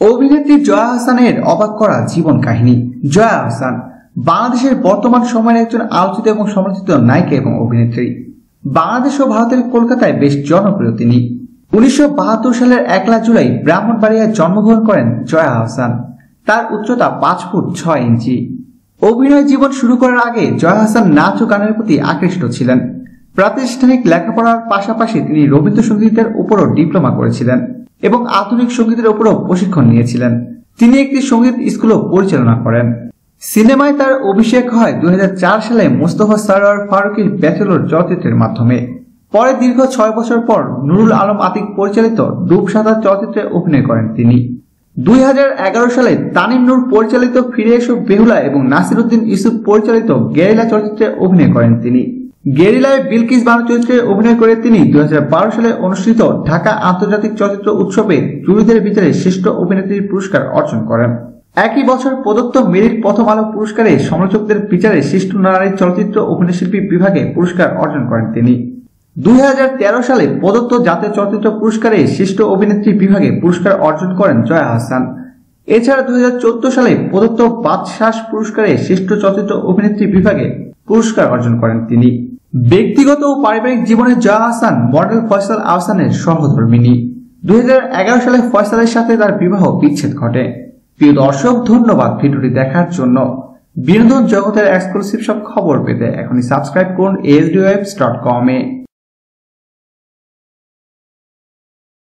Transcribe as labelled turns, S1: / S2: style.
S1: অভিনেত্রী জয়া আহসানের অবাক করা জীবন কাহিনী। জয়া আহসান বাংলাদেশের বর্তমান সময়ের একজন আলোচিত এবং সমালোচিত নায়িকা এবং অভিনেত্রী। বাংলাদেশ ও ভারতের কলকাতায় বেশ জনপ্রিয় তিনি। 1972 সালের 1 জুলাই ব্রাহ্মণবাড়িয়ায় জন্মগ্রহণ করেন জয়া আহসান। তার উচ্চতা 5 ফুট 6 ইঞ্চি। অভিনয় জীবন শুরু করার আগে জয়া আহসান নাচ ও গানের প্রতি আকৃষ্ট ছিলেন। প্রাতিষ্ঠানিক লেখাপড়ার পাশাপাশি তিনি রবীন্দ্রসঙ্গীতের উপরও ডিপ্লোমা করেছিলেন এবং আধুনিক সঙ্গীতের উপরও প্রশিক্ষণ নিয়েছিলেন। তিনি একটি সঙ্গীত স্কুলও পরিচালনা করেন। সিনেমায় তার অভিষেক হয় 2004 সালে মোস্তফা সরোয়ার ফারুকীর ব্যাচেলর চলচ্চিত্রের মাধ্যমে। পরে দীর্ঘ 6 বছর পর নুরুল আলম আতিক পরিচালিত ডুব সাঁতার চলচ্চিত্রে অভিনয় করেন তিনি। 2011 সালে তানিম নূর পরিচালিত ফিরে এসো বেহুলা এবং নাসির উদ্দিন ইউসুফ পরিচালিত গেরিলা চলচ্চিত্রে অভিনয় করেন তিনি। গেরিলায় বিলকিস বানু চরিত্রে অভিনয় করে তিনি 2012 সালে অনুষ্ঠিত ঢাকা আন্তর্জাতিক চলচ্চিত্র উৎসবে জুরিদের বিচারে শ্রেষ্ঠ অভিনেত্রীর পুরস্কার অর্জন করেন। একই বছর প্রদত্ত মেরিট প্রথম আলো পুরস্কারে সমালোচকদের বিচারে শ্রেষ্ঠ নারী চলচ্চিত্র অভিনয়শিল্পী বিভাগে পুরস্কার অর্জন করেন তিনি। 2013 সালে প্রদত্ত জাতীয় চলচ্চিত্র পুরস্কারে শ্রেষ্ঠ অভিনেত্রী বিভাগে পুরস্কার অর্জন করেন জয়া আহসান। এছাড়া 2014 সালে প্রদত্ত বাদশাহ পুরস্কারে শ্রেষ্ঠ চলচ্চিত্র অভিনেত্রী বিভাগে পুরস্কার অর্জন করেন তিনি। ব্যক্তিগত ও পারিবারিক জীবনে জয়া আহসান মডেল ফয়সাল আহসানের সহধর্মিণী। 2011 সালে ফয়সালের সাথে তার বিবাহ বিচ্ছেদ ঘটে। প্রিয় দর্শক, ধন্যবাদ ভিডিওটি দেখার জন্য। বিনোদন জগতের এক্সক্লুসিভ সব খবর পেতে এখনই সাবস্ক্রাইব করুন asdwebs.com-এ।